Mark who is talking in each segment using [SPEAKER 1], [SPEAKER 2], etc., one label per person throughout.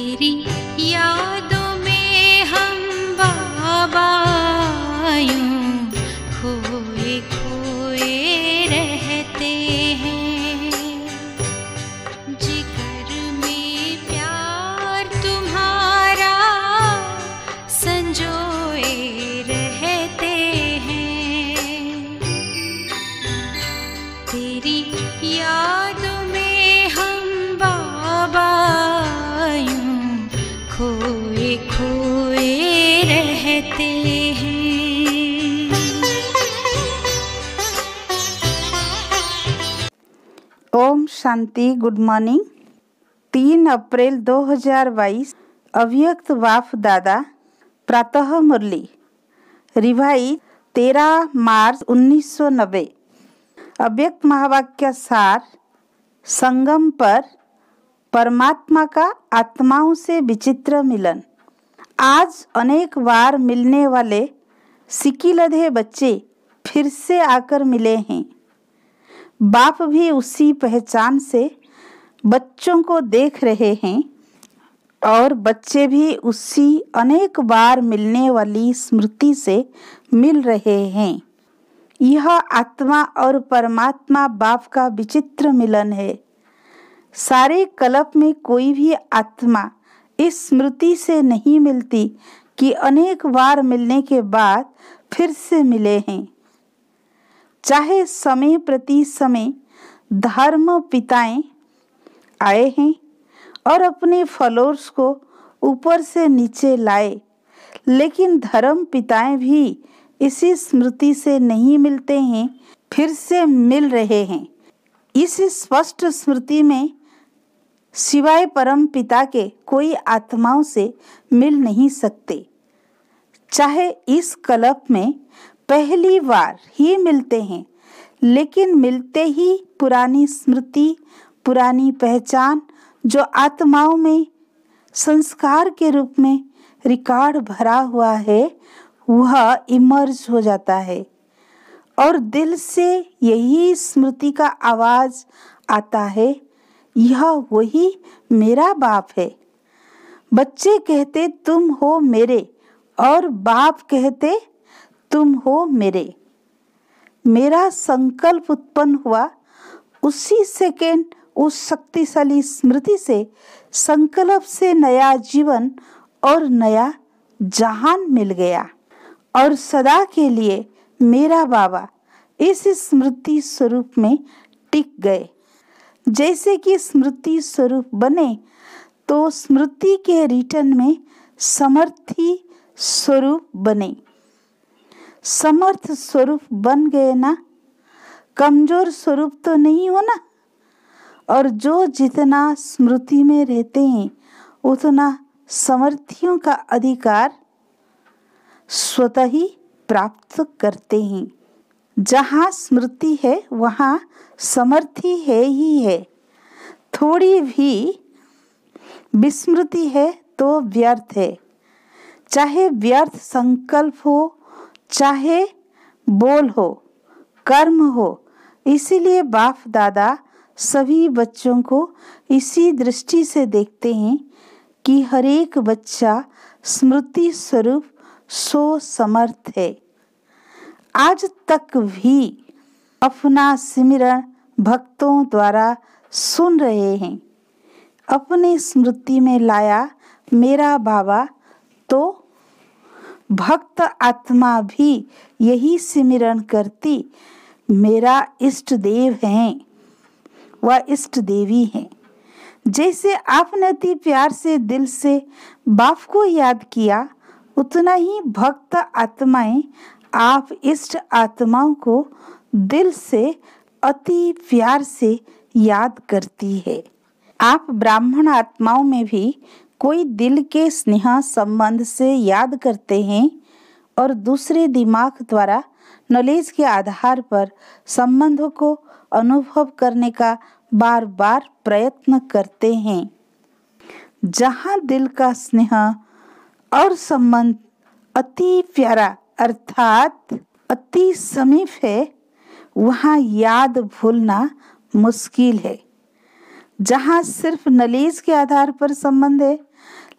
[SPEAKER 1] तेरी यादों में हम बाबा यूं खोए खोए रहते हैं। जिगर में प्यार तुम्हारा संजोए रहते हैं। तेरी यादों में हम बाबा यूं खोए खोए रहते हैं।
[SPEAKER 2] ओम शांति। Good morning. 3 अप्रैल 2022 अव्यक्त बाप दादा प्रातः मुरली रिवाइज 13 मार्च 1990। अव्यक्त महावाक्य सार। संगम पर परमात्मा का आत्माओं से विचित्र मिलन। आज अनेक बार मिलने वाले सिकिलधे बच्चे फिर से आकर मिले हैं। बाप भी उसी पहचान से बच्चों को देख रहे हैं और बच्चे भी उसी अनेक बार मिलने वाली स्मृति से मिल रहे हैं। यह आत्मा और परमात्मा बाप का विचित्र मिलन है। सारे कल्प में कोई भी आत्मा इस स्मृति से नहीं मिलती कि अनेक बार मिलने के बाद फिर से मिले हैं। चाहे समय प्रति समय धर्म पिताएं आए हैं और अपने फॉलोअर्स को ऊपर से नीचे लाए, लेकिन धर्म पिताएं भी इसी स्मृति से नहीं मिलते हैं, फिर से मिल रहे हैं। इस स्पष्ट स्मृति में सिवाय परम पिता के कोई आत्माओं से मिल नहीं सकते। चाहे इस कल्प में पहली बार ही मिलते हैं, लेकिन मिलते ही पुरानी स्मृति, पुरानी पहचान जो आत्माओं में संस्कार के रूप में रिकॉर्ड भरा हुआ है, वह इमर्ज हो जाता है और दिल से यही स्मृति का आवाज आता है, यह वही मेरा बाप है। बच्चे कहते तुम हो मेरे और बाप कहते तुम हो मेरे। मेरा संकल्प उत्पन्न हुआ, उसी सेकेंड उस शक्तिशाली स्मृति से संकल्प से नया जीवन और नया जहान मिल गया और सदा के लिए मेरा बाबा इस स्मृति स्वरूप में टिक गए। जैसे कि स्मृति स्वरूप बने तो स्मृति के रिटर्न में समर्थी स्वरूप बने। समर्थ स्वरूप बन गए ना, कमजोर स्वरूप तो नहीं हो ना। और जो जितना स्मृति में रहते हैं उतना समर्थियों का अधिकार स्वतः ही प्राप्त करते हैं। जहाँ स्मृति है वहाँ समर्थी है ही है। थोड़ी भी विस्मृति है तो व्यर्थ है। चाहे व्यर्थ संकल्प हो, चाहे बोल हो, कर्म हो। इसीलिए बाप दादा सभी बच्चों को इसी दृष्टि से देखते हैं कि हर एक बच्चा स्मृति स्वरूप सो समर्थ है। आज तक भी अपना सिमरन भक्तों द्वारा सुन रहे हैं। अपने स्मृति में लाया मेरा बाबा, तो भक्त आत्मा भी यही सिमरन करती मेरा इष्ट देव हैं, वह इष्ट देवी हैं। जैसे आपने अति प्यार से दिल से बाप को याद किया, उतना ही भक्त आत्माएं आप इष्ट आत्माओं को दिल से अति प्यार से याद करती है। आप ब्राह्मण आत्माओं में भी कोई दिल के स्नेह संबंध से याद करते हैं और दूसरे दिमाग द्वारा नॉलेज के आधार पर संबंधों को अनुभव करने का बार बार प्रयत्न करते हैं। जहाँ दिल का स्नेह और संबंध अति प्यारा अर्थात अति समीप है, वहाँ याद भूलना मुश्किल है। जहाँ सिर्फ नलीज के आधार पर संबंध है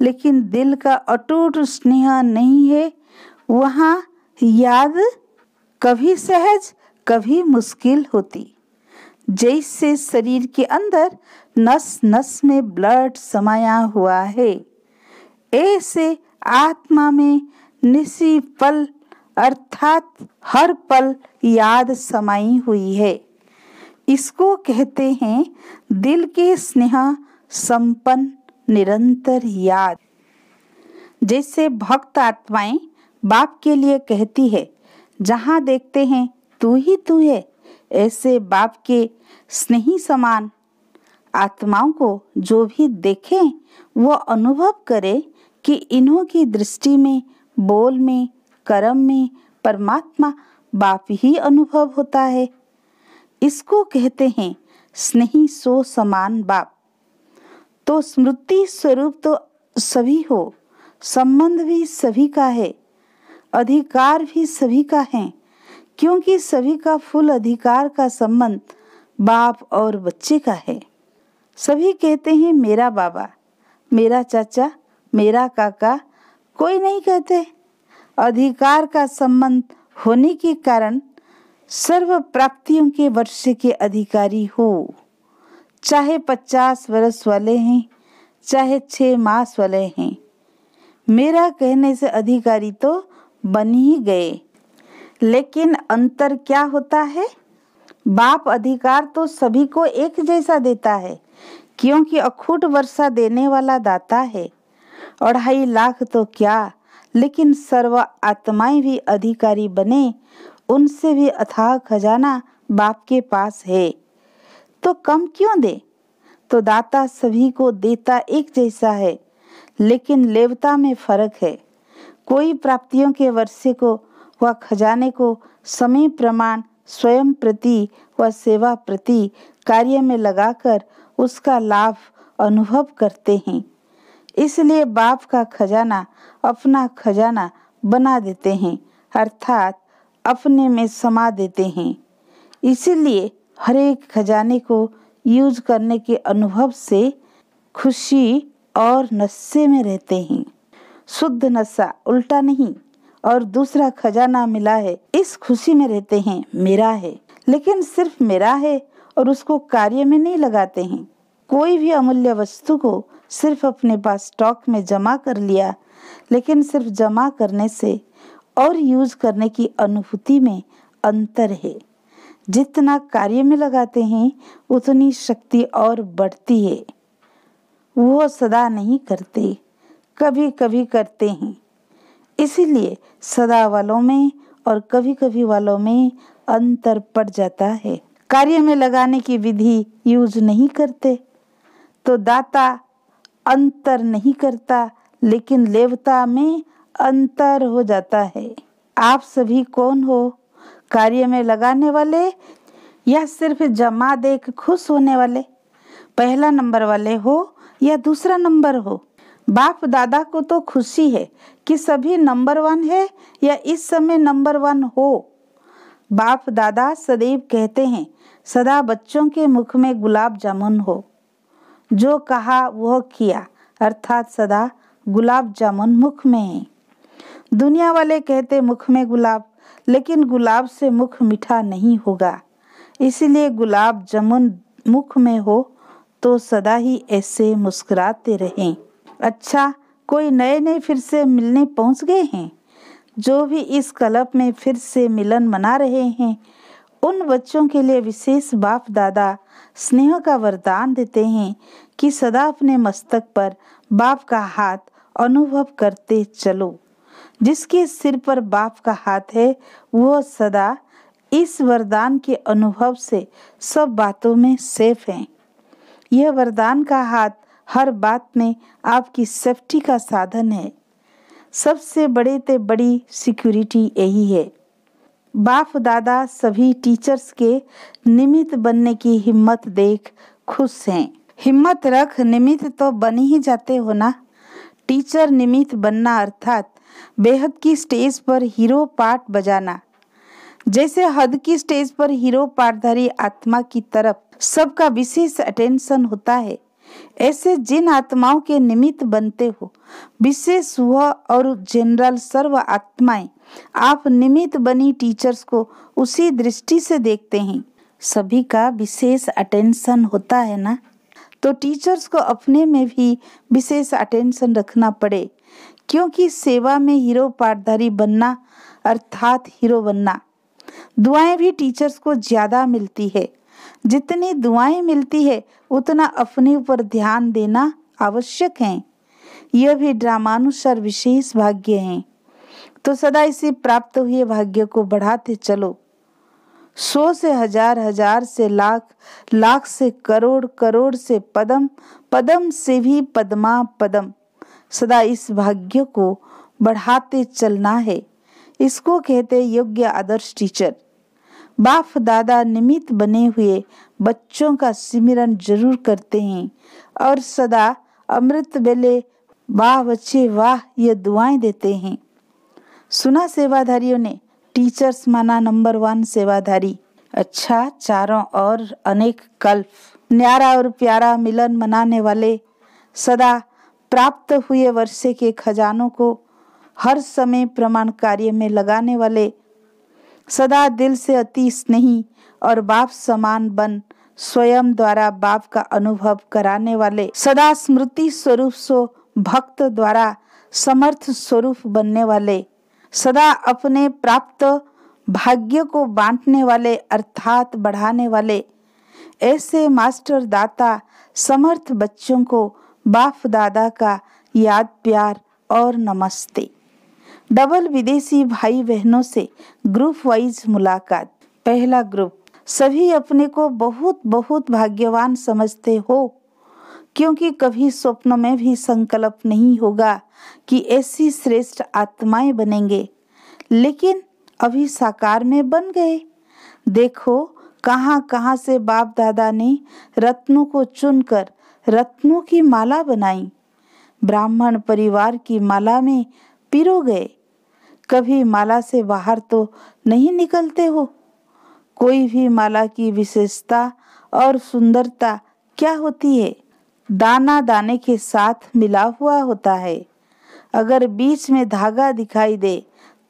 [SPEAKER 2] लेकिन दिल का अटूट स्नेह नहीं है, वहाँ याद कभी सहज कभी मुश्किल होती। जैसे शरीर के अंदर नस नस में ब्लड समाया हुआ है, ऐसे आत्मा में निसी पल अर्थात हर पल याद समाई हुई है। इसको कहते हैं दिल के स्नेह संपन्न निरंतर याद। जैसे भक्त आत्माएं बाप के लिए कहती है, जहाँ देखते हैं तू ही तू है, ऐसे बाप के स्नेही समान आत्माओं को जो भी देखे वो अनुभव करे कि इन्हों की दृष्टि में, बोल में, कर्म में परमात्मा बाप ही अनुभव होता है। इसको कहते हैं स्नेही सो समान बाप। तो स्मृति स्वरूप तो सभी हो, संबंध भी सभी का है, अधिकार भी सभी का है, क्योंकि सभी का फुल अधिकार का संबंध बाप और बच्चे का है। सभी कहते हैं मेरा बाबा, मेरा चाचा, मेरा काका, कोई नहीं कहते। अधिकार का संबंध होने के कारण सर्व प्राप्तियों के वर्ष के अधिकारी हो, चाहे 50 वर्ष वाले हैं, चाहे 6 मास वाले हैं। मेरा कहने से अधिकारी तो बन ही गए। लेकिन अंतर क्या होता है? बाप अधिकार तो सभी को एक जैसा देता है, क्योंकि अखूट वर्षा देने वाला दाता है। 2.5 लाख तो क्या, लेकिन सर्व आत्माएं भी अधिकारी बने, उनसे भी अथाह खजाना बाप के पास है, तो कम क्यों दे? तो दाता सभी को देता एक जैसा है, लेकिन लेवता में फर्क है। कोई प्राप्तियों के वर्षे को व खजाने को समय प्रमाण स्वयं प्रति व सेवा प्रति कार्य में लगाकर उसका लाभ अनुभव करते हैं। इसलिए बाप का खजाना अपना खजाना बना देते हैं, अर्थात अपने में समा देते हैं। इसीलिए हर एक खजाने को यूज करने के अनुभव से खुशी और नशे में रहते हैं। शुद्ध नशा, उल्टा नहीं। और दूसरा खजाना मिला है, इस खुशी में रहते हैं मेरा है, लेकिन सिर्फ मेरा है और उसको कार्य में नहीं लगाते हैं। कोई भी अमूल्य वस्तु को सिर्फ अपने पास स्टॉक में जमा कर लिया, लेकिन सिर्फ जमा करने से और यूज करने की अनुभूति में अंतर है। जितना कार्य में लगाते हैं उतनी शक्ति और बढ़ती है। वो सदा नहीं करते, कभी कभी करते हैं। इसीलिए सदा वालों में और कभी कभी वालों में अंतर पड़ जाता है। कार्य में लगाने की विधि यूज नहीं करते तो दाता अंतर नहीं करता, लेकिन लेवता में अंतर हो जाता है। आप सभी कौन हो? कार्य में लगाने वाले या सिर्फ जमा देख खुश होने वाले? पहला नंबर वाले हो या दूसरा नंबर हो? बाप दादा को तो खुशी है कि सभी नंबर 1 है या इस समय नंबर 1 हो। बाप दादा सदैव कहते हैं सदा बच्चों के मुख में गुलाब जामुन हो, जो कहा वह किया, अर्थात सदा गुलाब जामुन मुख में है। दुनिया वाले कहते मुख में गुलाब, लेकिन गुलाब से मुख मीठा नहीं होगा। इसीलिए गुलाब जामुन मुख में हो तो सदा ही ऐसे मुस्कुराते रहें। अच्छा, कोई नए नए फिर से मिलने पहुंच गए हैं, जो भी इस क्लब में फिर से मिलन मना रहे हैं, उन बच्चों के लिए विशेष बाप दादा स्नेह का वरदान देते हैं कि सदा अपने मस्तक पर बाप का हाथ अनुभव करते चलो। जिसके सिर पर बाप का हाथ है वो सदा इस वरदान के अनुभव से सब बातों में सेफ हैं। यह वरदान का हाथ हर बात में आपकी सेफ्टी का साधन है। सबसे बड़े ते बड़ी सिक्योरिटी यही है। बाप दादा सभी टीचर्स के निमित्त बनने की हिम्मत देख खुश हैं। हिम्मत रख निमित्त तो बन ही जाते हो ना। टीचर निमित्त बनना अर्थात बेहद की स्टेज पर हीरो पार्ट बजाना। जैसे हद की स्टेज पर हीरो पाठधारी आत्मा की तरफ सबका विशेष अटेंशन होता है, ऐसे जिन आत्माओं के निमित्त बनते हो, विशेष वह और जनरल सर्व आत्माएं आप निमित्त बनी टीचर्स को उसी दृष्टि से देखते हैं। सभी का विशेष अटेंशन होता है ना, तो टीचर्स को अपने में भी विशेष अटेंशन रखना पड़े, क्योंकि सेवा में हीरो पाठधारी बनना अर्थात हीरो बनना। दुआएं भी टीचर्स को ज्यादा मिलती है। जितनी दुआएं मिलती है उतना अपने ऊपर ध्यान देना आवश्यक है। यह भी ड्रामानुसार विशेष भाग्य है। तो सदा इसी प्राप्त हुए भाग्य को बढ़ाते चलो। 100 से 1000, 1000 से लाख, लाख से करोड़, करोड़ से पदम, पदम से भी पद्मा पदम। सदा इस भाग्य को बढ़ाते चलना है। इसको कहते योग्य आदर्श टीचर। बाप दादा निमित्त बने हुए बच्चों का सिमरन जरूर करते हैं और सदा अमृत बेले वाह बच्चे वाह ये दुआएं देते हैं। सुना सेवाधारियों ने, टीचर्स माना नंबर 1 सेवाधारी। अच्छा, चारों ओर अनेक कल्प, न्यारा और प्यारा मिलन मनाने वाले, सदा प्राप्त हुए वर्षे के खजानों को हर समय प्रमाण कार्य में लगाने वाले, सदा दिल से अति स्नेही और बाप समान बन स्वयं द्वारा बाप का अनुभव कराने वाले, सदा स्मृति स्वरूप सो भक्त द्वारा समर्थ स्वरूप बनने वाले, सदा अपने प्राप्त भाग्य को बांटने वाले अर्थात बढ़ाने वाले, ऐसे मास्टर दाता समर्थ बच्चों को बाप दादा का याद प्यार और नमस्ते। डबल विदेशी भाई बहनों से ग्रुप वाइज मुलाकात। पहला ग्रुप, सभी अपने को बहुत बहुत भाग्यवान समझते हो, क्योंकि कभी स्वप्न में भी संकल्प नहीं होगा कि ऐसी श्रेष्ठ आत्माएं बनेंगे, लेकिन अभी साकार में बन गए। देखो कहां कहां से बाप दादा ने रत्नों को चुनकर रत्नों की माला बनाई, ब्राह्मण परिवार की माला में पिरो गए। कभी माला से बाहर तो नहीं निकलते हो। कोई भी माला की विशेषता और सुंदरता क्या होती है? दाना दाने के साथ मिला हुआ होता है। अगर बीच में धागा दिखाई दे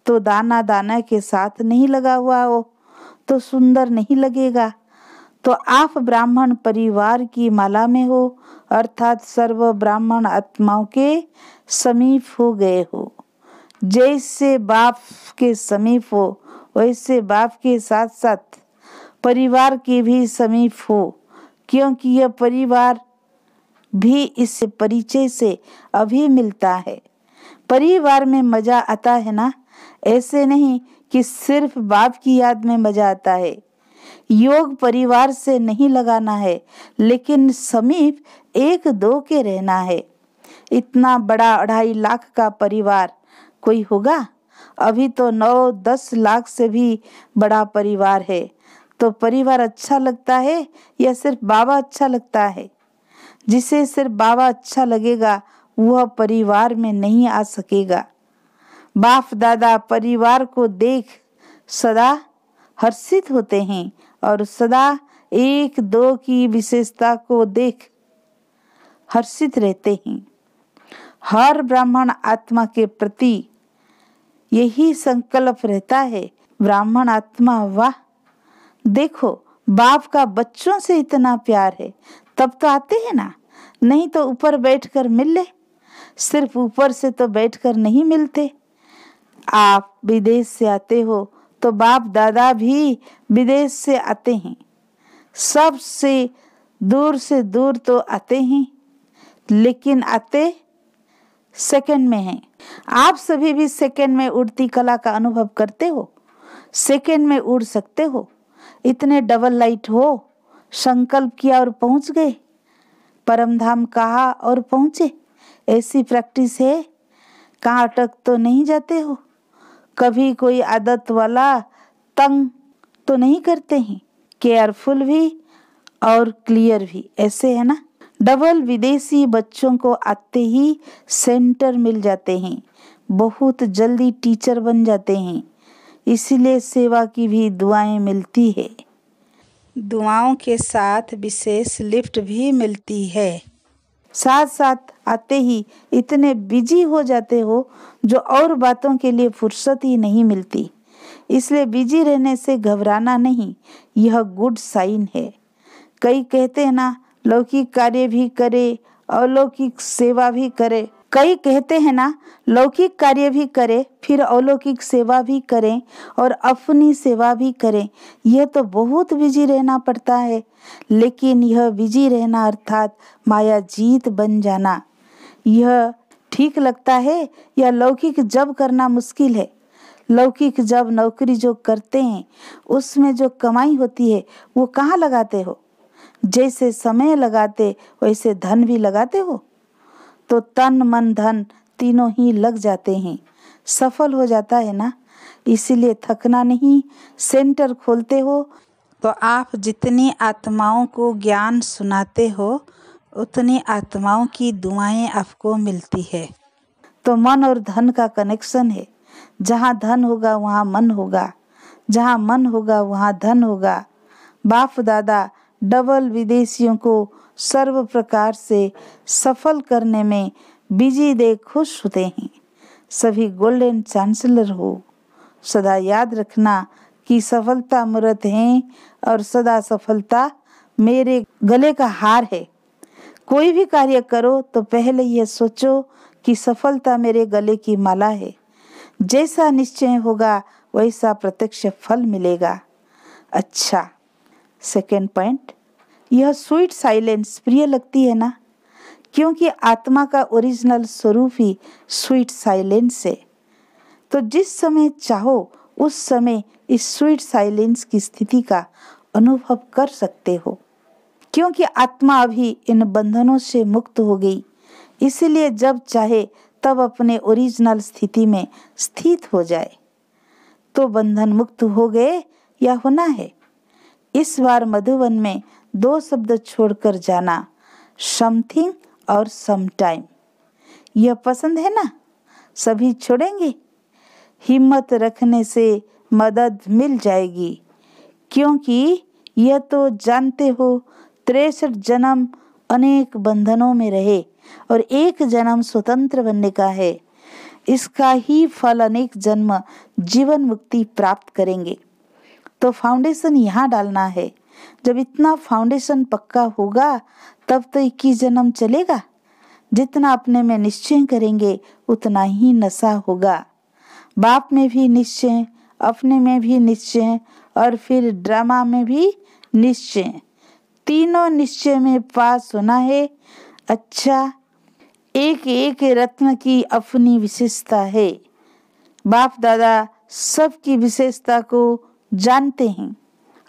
[SPEAKER 2] तो दाना दाना के साथ नहीं लगा हुआ हो तो सुंदर नहीं लगेगा। तो आप ब्राह्मण परिवार की माला में हो, अर्थात सर्व ब्राह्मण आत्माओं के समीप हो गए हो। जैसे बाप के समीप हो वैसे बाप के साथ साथ परिवार के भी समीप हो, क्योंकि यह परिवार भी इस परिचय से अभी मिलता है। परिवार में मजा आता है ना, ऐसे नहीं कि सिर्फ बाप की याद में मजा आता है। योग परिवार से नहीं लगाना है, लेकिन समीप 1-2 के रहना है। इतना बड़ा 2.5 लाख का परिवार कोई होगा? अभी तो 9-10 लाख से भी बड़ा परिवार है। तो परिवार अच्छा लगता है या सिर्फ बाबा अच्छा लगता है? जिसे सिर्फ बाबा अच्छा लगेगा वह परिवार में नहीं आ सकेगा। बाप दादा परिवार को देख सदा हर्षित होते हैं और सदा 1-2 की विशेषता को देख हर्षित रहते हैं। हर ब्राह्मण आत्मा के प्रति यही संकल्प रहता है, ब्राह्मण आत्मा वाह, देखो बाप का बच्चों से इतना प्यार है, तब तो आते हैं ना, नहीं तो ऊपर बैठकर मिल ले। सिर्फ ऊपर से तो बैठकर नहीं मिलते। आप विदेश से आते हो तो बाप दादा भी विदेश से आते हैं। सबसे दूर तो आते हैं, लेकिन आते सेकंड में हैं। आप सभी भी सेकंड में उड़ती कला का अनुभव करते हो, सेकंड में उड़ सकते हो। इतने डबल लाइट हो, संकल्प किया और पहुंच गए, परम धाम कहा और पहुंचे। ऐसी प्रैक्टिस है, कहाँ अटक तो नहीं जाते हो। कभी कोई आदत वाला तंग तो नहीं करते हैं, केयरफुल भी और क्लियर भी, ऐसे है ना। डबल विदेशी बच्चों को आते ही सेंटर मिल जाते हैं, बहुत जल्दी टीचर बन जाते हैं। इसीलिए सेवा की भी दुआएं मिलती है। दुआओं के साथ विशेष लिफ्ट भी मिलती है। साथ साथ आते ही इतने बिजी हो जाते हो जो और बातों के लिए फुर्सत ही नहीं मिलती। इसलिए बिजी रहने से घबराना नहीं, यह गुड साइन है। कई कहते हैं ना, लौकिक कार्य भी करे, अलौकिक सेवा भी करे। कई कहते हैं ना, लौकिक कार्य भी करे, फिर अलौकिक सेवा भी करें और अपनी सेवा भी करें। यह तो बहुत बिजी रहना पड़ता है। लेकिन यह बिजी रहना अर्थात माया जीत बन जाना, यह ठीक लगता है या लौकिक जब करना मुश्किल है? लौकिक जब नौकरी जो करते हैं उसमें जो कमाई होती है वो कहाँ लगाते हो? जैसे समय लगाते वैसे धन भी लगाते हो, तो तन मन धन तीनों ही लग जाते हैं, सफल हो जाता है ना। इसीलिए थकना नहीं। सेंटर खोलते हो तो आप जितनी आत्माओं को ज्ञान सुनाते हो उतनी आत्माओं की दुआएं आपको मिलती है। तो मन और धन का कनेक्शन है। जहाँ धन होगा वहाँ मन होगा, जहाँ मन होगा वहाँ धन होगा। बाप दादा डबल विदेशियों को सर्व प्रकार से सफल करने में बिजी देख खुश होते हैं। सभी गोल्डन चांसलर हो। सदा याद रखना कि सफलता मूर्त है और सदा सफलता मेरे गले का हार है। कोई भी कार्य करो तो पहले यह सोचो कि सफलता मेरे गले की माला है। जैसा निश्चय होगा वैसा प्रत्यक्ष फल मिलेगा। अच्छा, सेकेंड पॉइंट, यह स्वीट साइलेंस प्रिय लगती है ना, क्योंकि आत्मा का ओरिजिनल स्वरूप ही स्वीट साइलेंस है। तो जिस समय चाहो उस समय इस स्वीट साइलेंस की स्थिति का अनुभव कर सकते हो, क्योंकि आत्मा अभी इन बंधनों से मुक्त हो गई। इसलिए जब चाहे तब अपने ओरिजिनल स्थिति में स्थित हो जाए। तो बंधन मुक्त हो गए या होना है। इस बार मधुबन में 2 शब्द छोड़कर जाना, समथिंग और समटाइम। यह पसंद है ना? सभी छोड़ेंगे? हिम्मत रखने से मदद मिल जाएगी, क्योंकि यह तो जानते हो 63 जन्म अनेक बंधनों में रहे और एक जन्म स्वतंत्र बनने का है। इसका ही फल अनेक जन्म जीवन मुक्ति प्राप्त करेंगे। तो फाउंडेशन यहाँ डालना है। जब इतना फाउंडेशन पक्का होगा तब तो 21 जन्म चलेगा। जितना अपने में निश्चय करेंगे उतना ही नशा होगा। बाप में भी निश्चय, अपने में भी निश्चय और फिर ड्रामा में भी निश्चय। तीनों निश्चय में पास होना है। अच्छा, एक एक रत्न की अपनी विशेषता है। बाप दादा सबकी विशेषता को जानते हैं।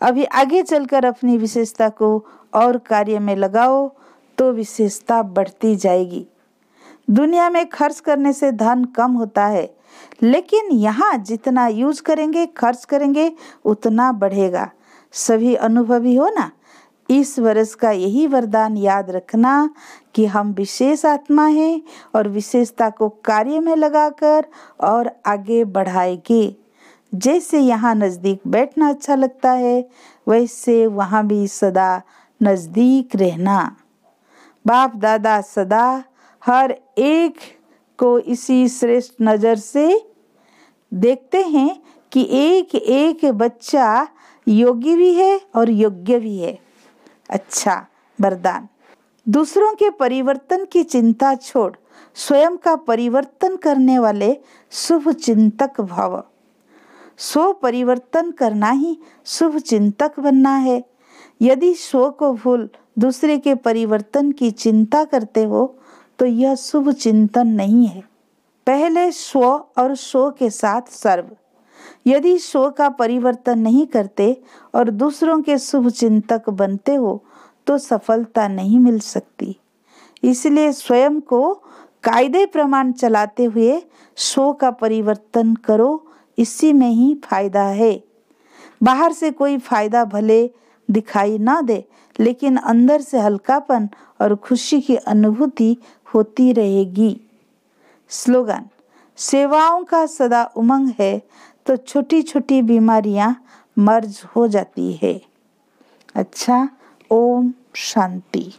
[SPEAKER 2] अभी आगे चलकर अपनी विशेषता को और कार्य में लगाओ तो विशेषता बढ़ती जाएगी। दुनिया में खर्च करने से धन कम होता है, लेकिन यहाँ जितना यूज करेंगे, खर्च करेंगे, उतना बढ़ेगा। सभी अनुभवी हो ना। इस वर्ष का यही वरदान याद रखना कि हम विशेष आत्मा हैं और विशेषता को कार्य में लगाकर और आगे बढ़ाएंगे। जैसे यहाँ नजदीक बैठना अच्छा लगता है, वैसे वहाँ भी सदा नजदीक रहना। बाप दादा सदा हर एक को इसी श्रेष्ठ नजर से देखते हैं कि एक एक बच्चा योगी भी है और योग्य भी है। अच्छा, वरदान, दूसरों के परिवर्तन की चिंता छोड़ स्वयं का परिवर्तन करने वाले शुभ चिंतक भव। स्व परिवर्तन करना ही शुभ चिंतक बनना है। यदि स्व को भूल दूसरे के परिवर्तन की चिंता करते हो तो यह शुभ चिंतन नहीं है। पहले स्व और स्व के साथ सर्व। यदि स्व का परिवर्तन नहीं करते और दूसरों के शुभ चिंतक बनते हो तो सफलता नहीं मिल सकती। इसलिए स्वयं को कायदे प्रमाण चलाते हुए स्व का परिवर्तन करो, इसी में ही फायदा है। बाहर से कोई फायदा भले दिखाई ना दे, लेकिन अंदर से हल्कापन और खुशी की अनुभूति होती रहेगी। स्लोगन, सेवाओं का सदा उमंग है, तो छोटी छोटी बीमारियां मर्ज हो जाती है। अच्छा, ओम शांति।